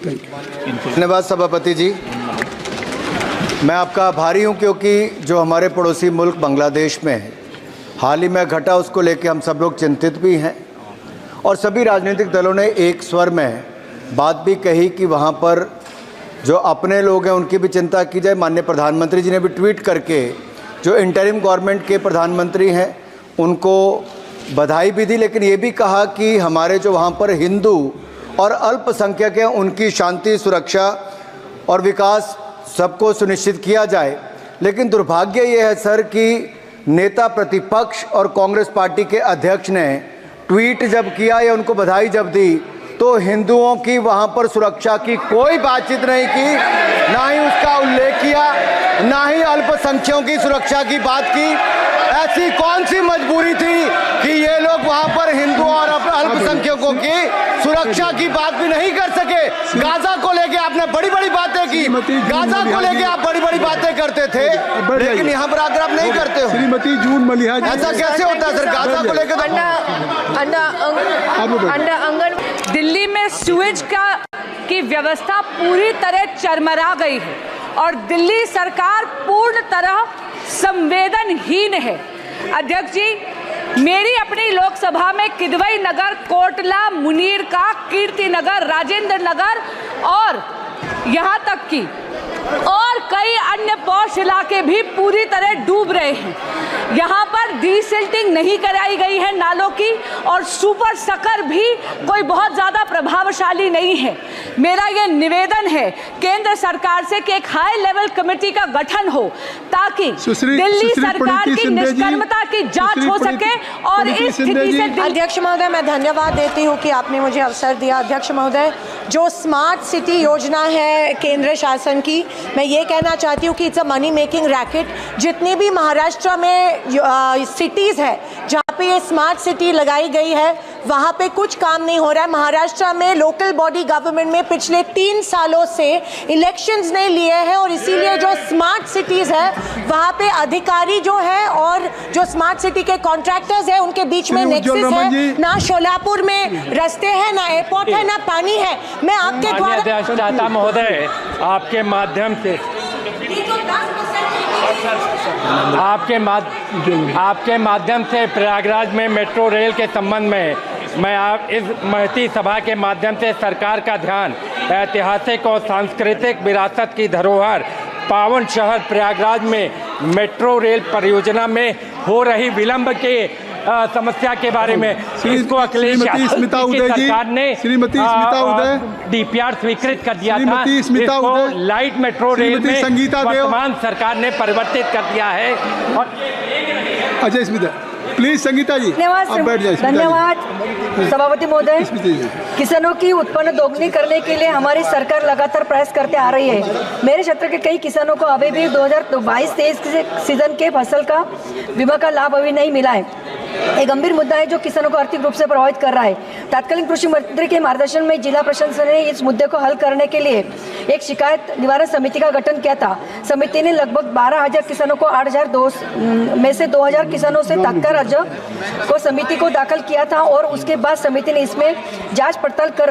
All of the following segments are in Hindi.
धन्यवाद सभापति जी। मैं आपका आभारी हूं क्योंकि जो हमारे पड़ोसी मुल्क बांग्लादेश में है, हाल ही में घटा, उसको लेकर हम सब लोग चिंतित भी हैं और सभी राजनीतिक दलों ने एक स्वर में बात भी कही कि वहां पर जो अपने लोग हैं उनकी भी चिंता की जाए। माननीय प्रधानमंत्री जी ने भी ट्वीट करके जो इंटरिम गवर्नमेंट के प्रधानमंत्री हैं उनको बधाई भी दी, लेकिन ये भी कहा कि हमारे जो वहाँ पर हिंदू और अल्पसंख्यक हैं उनकी शांति, सुरक्षा और विकास सबको सुनिश्चित किया जाए। लेकिन दुर्भाग्य ये है सर कि नेता प्रतिपक्ष और कांग्रेस पार्टी के अध्यक्ष ने ट्वीट जब किया या उनको बधाई जब दी तो हिंदुओं की वहाँ पर सुरक्षा की कोई बातचीत नहीं की, ना ही उसका उल्लेख किया, ना ही अल्पसंख्यकों की सुरक्षा की बात की। ऐसी कौन सी मजबूरी थी कि ये लोग वहाँ पर हिंदुओं और अल्पसंख्यकों की सुरक्षा की बात भी नहीं कर सके। गाजा को लेके आपने बड़ी बड़ी बातें की, गाजा को लेके आप बड़ी बड़ी बातें करते थे, लेकिन यहाँ पर आकर आप नहीं करते हो। श्रीमती जून मलिहा, ऐसा कैसे होता है सर? गाजा को लेकर दिल्ली में सीवेज की व्यवस्था पूरी तरह चरमरा गई है और दिल्ली सरकार पूर्ण तरह संवेदनहीन है। अध्यक्ष जी, मेरी अपनी लोकसभा में किदवई नगर, कोटला, मुनीर का, कीर्ति नगर, राजेंद्र नगर और यहाँ तक कि और कई अन्य पॉश इलाके भी पूरी तरह डूब रहे हैं। यहाँ पर डीसिल्टिंग नहीं कराई गई है नालों की और सुपर सकर भी कोई बहुत ज़्यादा प्रभावशाली नहीं है। मेरा ये निवेदन है केंद्र सरकार से कि एक हाई लेवल कमेटी का गठन हो ताकि दिल्ली सरकार की निष्कर्मता की जांच हो सके और इस स्थिति से। अध्यक्ष महोदय, मैं धन्यवाद देती हूँ कि आपने मुझे अवसर दिया। अध्यक्ष महोदय, जो स्मार्ट सिटी योजना है केंद्र शासन की, मैं ये कहना चाहती हूँ कि it's a money making racket. जितनी भी महाराष्ट्र में सिटीज़ है जहाँ पे ये स्मार्ट सिटी लगाई गई है, वहाँ पे कुछ काम नहीं हो रहा है। महाराष्ट्र में लोकल बॉडी गवर्नमेंट में पिछले 3 सालों से इलेक्शंस नहीं लिए हैं और इसीलिए जो स्मार्ट सिटीज़ है वहाँ पे अधिकारी जो है और जो स्मार्ट सिटी के कॉन्ट्रैक्टर्स हैं उनके बीच में नेक्सस है। ना शोलापुर में रास्ते हैं, ना एयरपोर्ट है, ना पानी है। मैं आपके द्वारा महोदय आपके माध्यम से आपके माध्यम से प्रयागराज में मेट्रो रेल के संबंध में मैं आप इस महती सभा के माध्यम से सरकार का ध्यान ऐतिहासिक और सांस्कृतिक विरासत की धरोहर पावन शहर प्रयागराज में मेट्रो रेल परियोजना में हो रही विलंब के समस्या के बारे में इसको अखिलेश सरकार ने डीपीआर स्वीकृत कर दिया था। इसको लाइट मेट्रो रेल में वर्तमान सरकार ने परिवर्तित कर दिया है। और अजय स्मिता, प्लीज संगीता जी आप बैठ जाइए। धन्यवाद सभापति महोदय। किसानों की उत्पन्न दोगुनी करने के लिए हमारी सरकार लगातार प्रयास करते आ रही है। मेरे क्षेत्र के कई किसानों को अभी भी 2022-23 सीजन के फसल का बीमा का लाभ अभी नहीं मिला है। एक गंभीर मुद्दा है जो किसानों को आर्थिक रूप से प्रभावित कर रहा है। तत्कालीन कृषि मंत्री के मार्गदर्शन में जिला प्रशासन ने इस मुद्दे को हल करने के लिए एक शिकायत निवारण समिति का गठन किया था। समिति ने लगभग 12,000 किसानों को 8,000 में से 2,000 किसानों से तत्काल अर्ज को समिति को दाखिल किया था और उसके बाद समिति ने इसमें जांच पड़ताल कर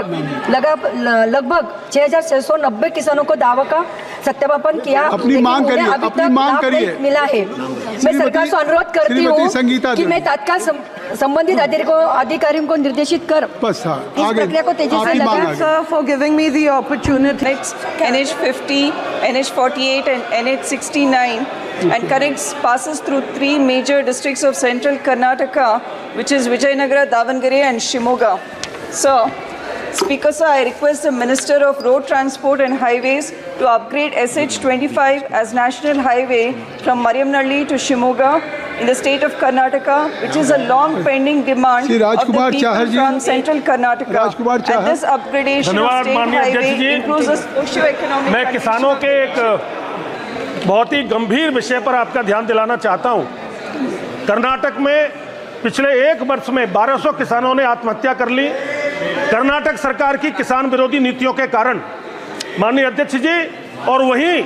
लगभग 6,690 किसानों को दावा का सत्यापन किया। अपनी मांग करिए, अपनी मांग करिए। मिला है। मैं सरकार से अनुरोध करती हूँ कि मैं तत्काल संबंधित अधिकारियों को निर्देशित कर इस प्रक्रिया को तेजी से लगाएं। Sir, for giving me the opportunity. NH 50, NH 48 and NH 69 and connects passes through 3 major districts of central Karnataka, which is Vijayanagara, Davangere and Shimoga. So, Speaker sir, I request the Minister of Road Transport and Highways to upgrade SH 25 as national highway from Mariamnalli to Shimoga in the state of Karnataka, which is a long pending demand of the people from central Karnataka. And this upgradation of state highway improves the socio-economic. मैं किसानों के एक बहुत ही गंभीर विषय पर आपका ध्यान दिलाना चाहता हूं। कर्नाटक में पिछले 1 वर्ष में 1200 किसानों ने आत्महत्या कर ली। कर्नाटक सरकार की किसान विरोधी नीतियों के कारण माननीय अध्यक्ष जी, और वहीं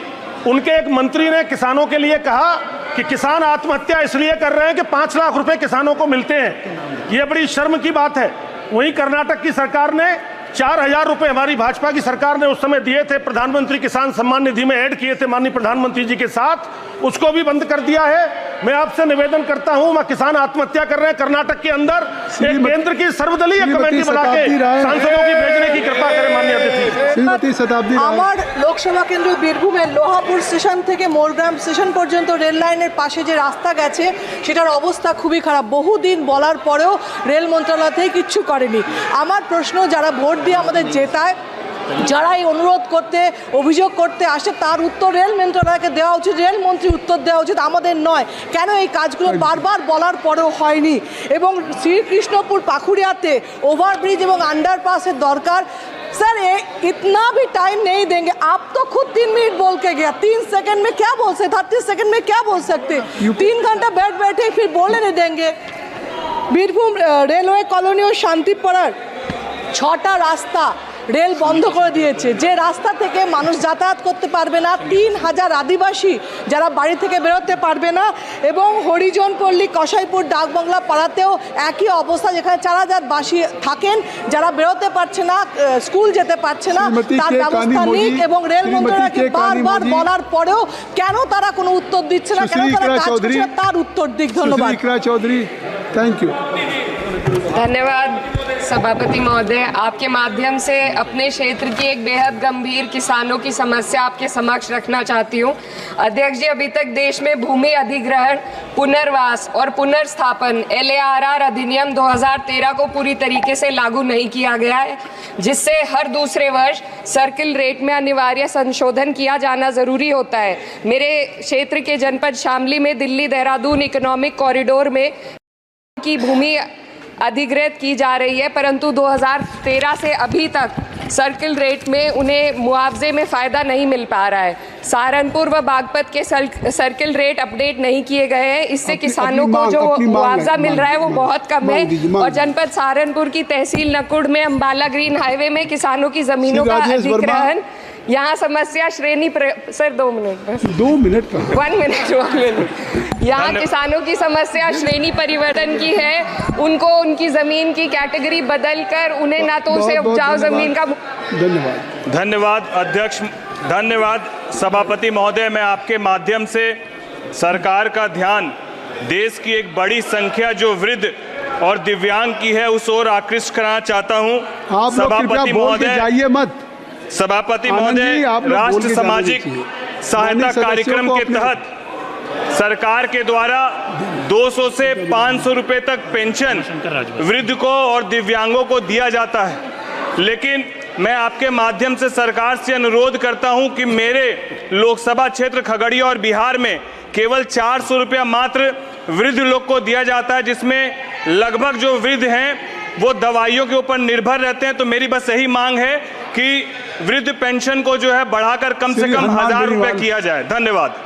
उनके एक मंत्री ने किसानों के लिए कहा कि किसान आत्महत्या इसलिए कर रहे हैं कि 5 लाख रुपए किसानों को मिलते हैं। ये बड़ी शर्म की बात है। वहीं कर्नाटक की सरकार ने 4,000 रुपए हमारी भाजपा की सरकार ने उस समय दिए थे, प्रधानमंत्री किसान सम्मान निधि में ऐड किए थे माननीय प्रधानमंत्री जी के साथ, उसको भी बंद कर दिया है। मैं आपसे निवेदन करता हूं, वहां किसान आत्महत्या कर रहे हैं कर्नाटक के अंदर, एक केंद्र की सर्वदलीय कमेटी बना के सांसदों की भेजने की कृपा करें माननीय अध्यक्ष। श्रीमती शताब्दी राय। আমার লোকসভা কেন্দ্র বীরভূমের লোহাপুর স্টেশন থেকে মোরগ্রাম স্টেশন পর্যন্ত রেল লাইনের পাশে যে রাস্তা গেছে সেটার অবস্থা খুবই খারাপ। বহুদিন বলার পরেও রেল মন্ত্রণালয় থেকে কিচ্ছু করেনি। আমার প্রশ্ন, যারা ভোট দিয়ে আমাদের জেতায়, যারা এই অনুরোধ করতে অভিযোগ করতে আসে, তার উত্তর রেল মন্ত্রণালয়কে দেওয়া উচিত, রেলমন্ত্রী উত্তর দেওয়া উচিত, আমাদের নয়। কেন এই কাজগুলো বারবার বলার পরেও হয়নি? এবং শ্রীকৃষ্ণপুর পাখুড়িয়াতে ওভারব্রিজ এবং আন্ডারপাসের দরকার। सर इतना भी टाइम नहीं देंगे। आप तो खुद 3 मिनट बोल के गया, 3 सेकंड में क्या बोल सकते, 30 सेकंड में क्या बोल सकते? 3 घंटा बैठे फिर बोलने नहीं देंगे। বীরভূম রেলওয়ে কলোনি ও শান্তিপাড়ার 6টা রাস্তা রেল বন্ধ করে দিয়েছে, যে রাস্তা থেকে মানুষ যাতায়াত করতে পারবে না। 3000 আদিবাসী যারা বাড়ি থেকে বেরোতে পারবে না। এবং হরিজনপল্লী কসাইপুর ডাকবাংলা পাড়াতেও একই অবস্থা, যেখানে 4000 বাসী থাকেন, যারা বেরোতে পারছে না, স্কুল যেতে পারছে না, তার ব্যবস্থা নেই। এবং রেল মন্ত্রণালয়কে বারবার বলার পরেও কেন তারা কোনো উত্তর দিচ্ছে না, কেন তারা কাজ করছে না, তার উত্তর দিক। ধন্যবাদ। Chowdhury, thank you. धन्यवाद सभापति महोदय। आपके माध्यम से अपने क्षेत्र की एक बेहद गंभीर किसानों की समस्या आपके समक्ष रखना चाहती हूँ। अध्यक्ष जी, अभी तक देश में भूमि अधिग्रहण, पुनर्वास और पुनर्स्थापन LARR अधिनियम 2013 को पूरी तरीके से लागू नहीं किया गया है, जिससे हर दूसरे वर्ष सर्किल रेट में अनिवार्य संशोधन किया जाना ज़रूरी होता है। मेरे क्षेत्र के जनपद शामली में दिल्ली देहरादून इकोनॉमिक कॉरिडोर में की भूमि अधिग्रहित की जा रही है, परंतु 2013 से अभी तक सर्किल रेट में उन्हें मुआवजे में फ़ायदा नहीं मिल पा रहा है। सहारनपुर व बागपत के सर्किल रेट अपडेट नहीं किए गए हैं, इससे किसानों को जो मुआवजा मिल रहा है वो बहुत कम है। और जनपद सहारनपुर की तहसील नकुड़ में अम्बाला ग्रीन हाईवे में किसानों की ज़मीनों का अधिग्रहण, यहाँ समस्या श्रेणी सर 2 मिनट बस 2 मिनट का 1 मिनट यहाँ किसानों की समस्या श्रेणी परिवर्तन की है। उनको उनकी ज़मीन की कैटेगरी बदल कर उन्हें ना तो उसे उपजाऊ ज़मीन का। धन्यवाद। धन्यवाद अध्यक्ष, धन्यवाद सभापति महोदय। मैं आपके माध्यम से सरकार का ध्यान देश की एक बड़ी संख्या जो वृद्ध और दिव्यांग की है उस ओर आकृष्ट कराना चाहता हूँ। सभापति महोदय जाइए मत। सभापति महोदय, राष्ट्र सामाजिक सहायता कार्यक्रम के तहत सरकार के द्वारा 200 से 500 रुपए तक पेंशन वृद्ध को और दिव्यांगों को दिया जाता है, लेकिन मैं आपके माध्यम से सरकार से अनुरोध करता हूं कि मेरे लोकसभा क्षेत्र खगड़िया और बिहार में केवल 400 रुपया मात्र वृद्ध लोग को दिया जाता है, जिसमें लगभग जो वृद्ध हैं वो दवाइयों के ऊपर निर्भर रहते हैं। तो मेरी बस यही मांग है कि वृद्ध पेंशन को जो है बढ़ाकर कम से कम 1000 रुपये किया जाए। धन्यवाद।